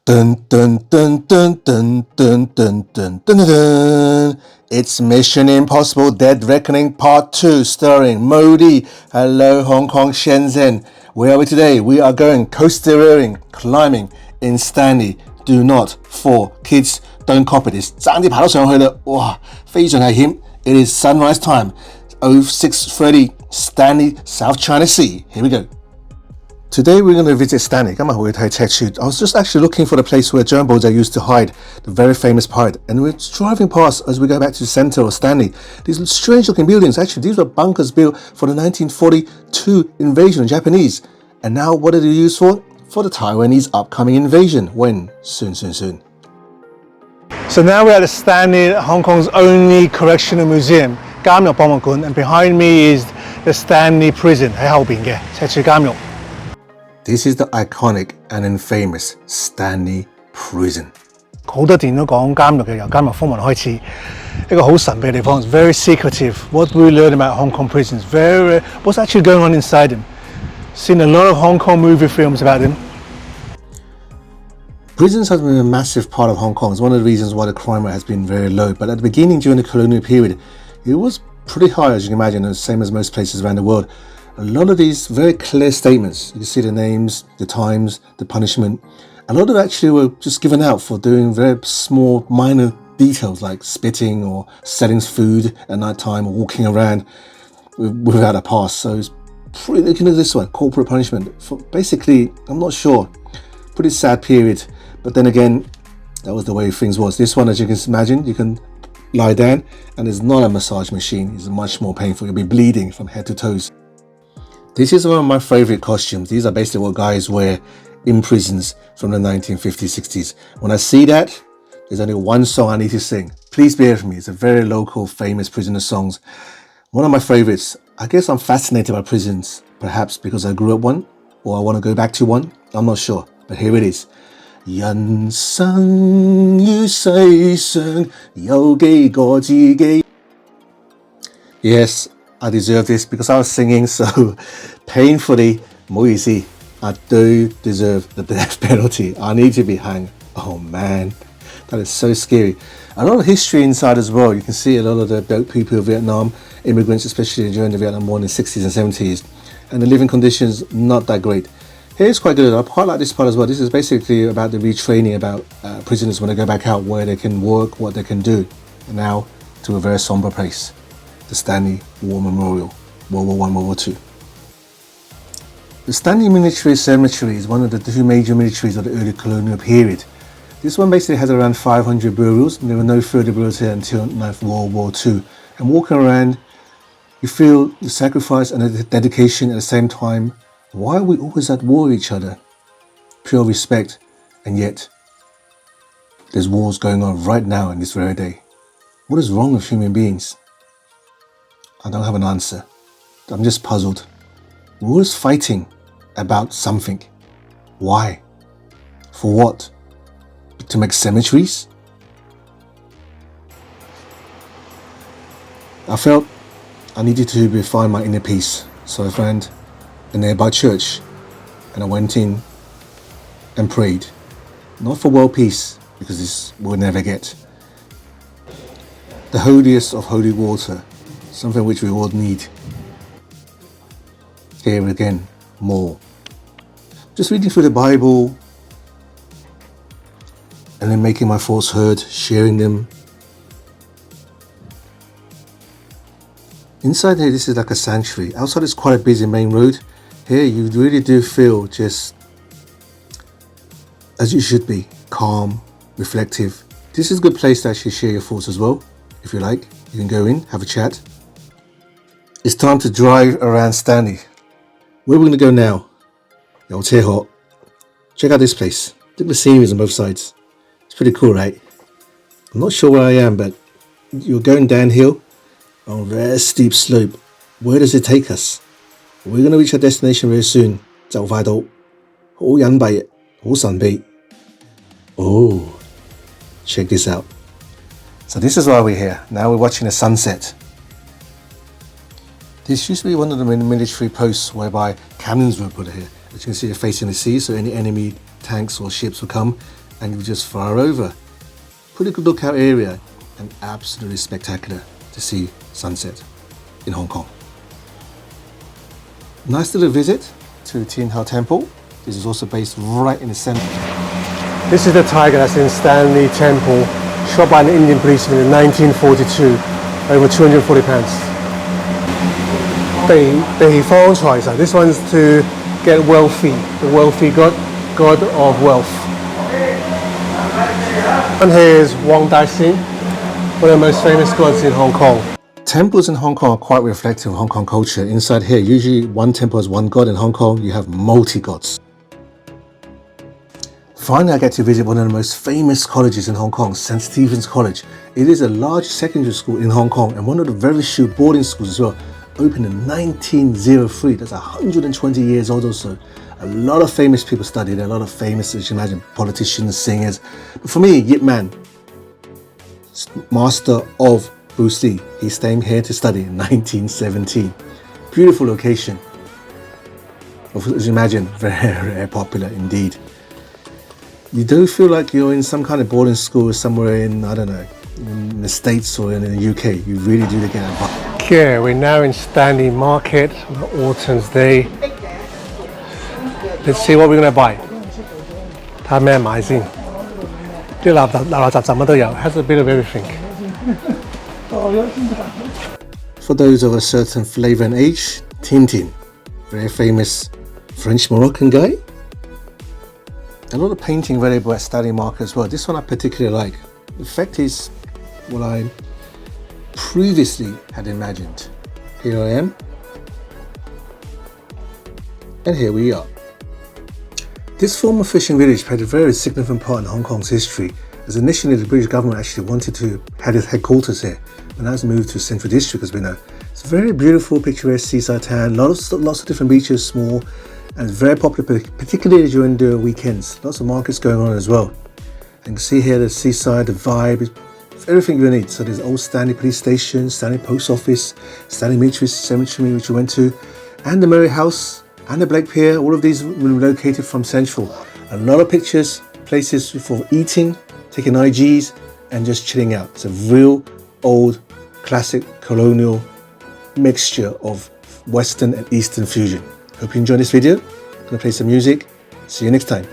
Dun dun dun dun dun dun dun dun dun dun. It's Mission Impossible Dead Reckoning Part 2 starring Modi. Hello Hong Kong Shenzhen. Where are we today? We are going coasteering, climbing in Stanley. Do not fall. Kids, don't copy this. 爭啲爬到上去啦，哇，非常危險。It is sunrise time. 06:30 Stanley, South China Sea. Here we go. Today we're going to visit Stanley. 今日會睇赤柱。I was just actually looking for the place where张保仔used to hide, the very famous pirate. And we're driving past as we go back to the center of Stanley. These strange looking buildings, actually these were bunkers built for the 1942 invasion of Japanese. And now what are they used for? For the Taiwanese upcoming invasion. When? Soon. So now we're at the Stanley, Hong Kong's only correctional museum, 監獄博物館, and behind me is the Stanley prison, 喺後邊嘅赤柱監獄。This is the iconic and infamous Stanley Prison. 好多電影都講監獄嘅，由監獄風雲開始，一個好神秘嘅地方。It's very secretive. What we learn about Hong Kong prisons, what's actually going on inside them. Seen a lot of Hong Kong movie films about them. Prisons have been a massive part of Hong Kong. It's one of the reasons why the crime rate has been very low. But at the beginning, during the colonial period, it was pretty high, as you can imagine, the same as most places around the world. A lot of these very clear statements, you can see the names, the times, the punishment. A lot of actually were just given out for doing very small, minor details like spitting or selling food at night time or walking around without a pass. So it's pretty, looking at this one, corporate punishment. For basically, I'm not sure, pretty sad period. But then again, that was the way things was. This one, as you can imagine, you can lie down and it's not a massage machine. It's much more painful. You'll be bleeding from head to toes. This is one of my favorite costumes. These are basically what guys wear in prisons from the 1950s, 60s. When I see that, there's only one song I need to sing. Please bear with me. It's a very local, famous prisoner songs. One of my favorites. I guess I'm fascinated by prisons, perhaps because I grew up one, or I want to go back to one. I'm not sure, but here it is. 人生於世上有幾個自己 Yes, I deserve this because I was singing so painfully. 唔好意思, I do deserve the death penalty. I need to be hanged. Oh man, that is so scary. A lot of history inside as well. You can see a lot of the people of Vietnam, immigrants, especially during the Vietnam War in the 60s and 70s. And the living conditions, not that great. Here it's quite good. I quite like this part as well. This is basically about the retraining, about prisoners when they go back out, where they can work, what they can do. And now to a very somber place. The Stanley War Memorial, World War I, World War II. The Stanley Military Cemetry is one of the two major militaries of the early colonial period. This one basically has around 500 burials, and there were no further burials here until World War II. And walking around, you feel the sacrifice and the dedication at the same time. Why are we always at war with each other? Pure respect, and yet there's wars going on right now in this very day. What is wrong with human beings? I don't have an answer. I'm just puzzled. We're always fighting about something. Why? For what? To make cemeteries? I felt I needed to find my inner peace. So I found a nearby church and I went in and prayed. Not for world peace, because this we'll never get. The holiest of holy water. Something which we all need. Here again, more. Just reading through the Bible and then making my thoughts heard, sharing them. Inside here, this is like a sanctuary. Outside it's quite a busy main road. Here you really do feel just as you should be, calm, reflective. This is a good place to actually share your thoughts as well. If you like, you can go in, have a chat. It's time to drive around Stanley. Where are we going to go now? Check out this place. Look at the scenery on both sides. It's pretty cool, right? I'm not sure where I am, but you're going downhill on a very steep slope. Where does it take us? We're going to reach our destination very soon. 就快到。好隱蔽，好神秘。Oh, check this out. So this is why we're here. Now we're watching the sunset. This used to be one of the military posts whereby cannons were put here. As you can see, they're facing the sea, so any enemy tanks or ships will come and you just fire over. Pretty good lookout area and absolutely spectacular to see sunset in Hong Kong. Nice little visit to Tien Hao Temple. This is also based right in the center. This is the tiger that's in Stanley Temple, shot by an Indian policeman in 1942, over 240 pounds. 地方財神, this one's to get wealthy, the wealthy god of wealth. And here's Wang Daixing, one of the most famous gods in Hong Kong. Temples in Hong Kong are quite reflective of Hong Kong culture. Inside here, usually one temple has one god. In Hong Kong, you have multi-gods. Finally, I get to visit one of the most famous colleges in Hong Kong, St. Stephen's College. It is a large secondary school in Hong Kong and one of the very few boarding schools as well. Opened in 1903, that's 120 years old or so. A lot of famous people studied there, a lot of famous, as you imagine, politicians, singers. But for me, Yip Man, master of Bruce Lee, he came here to study in 1917. Beautiful location. As you imagine, very, very popular indeed. You do feel like you're in some kind of boarding school somewhere in, I don't know, in the States or in the UK. You really do get a vibe. Okay, we're now in Stanley Market on Autumn's Day. Let's see what we're going to buy. 睇下咩買先。啲垃雜乜都有 has a bit of everything. For those of a certain flavour and age, Tintin, very famous French-Moroccan guy. A lot of painting available at Stanley Market as well. This one I particularly like. The effect is what I previously had imagined. Here I am. And here we are. This former fishing village played a very significant part in Hong Kong's history, as initially the British government actually wanted to have its headquarters here, but now it's moved to Central District, as we know. It's a very beautiful, picturesque seaside town, lots of different beaches, small, and it's very popular, particularly during the weekends. Lots of markets going on as well. And you can see here the seaside, the vibe, everything you need. So there's old Stanley Police Station, Stanley Post Office, Stanley Military, cemetry which we went to, and the Murray House, and the Blake Pier. All of these were located from Central. A lot of pictures, places for eating, taking IGs, and just chilling out. It's a real old, classic, colonial mixture of Western and Eastern fusion. Hope you enjoyed this video. I'm going to play some music. See you next time.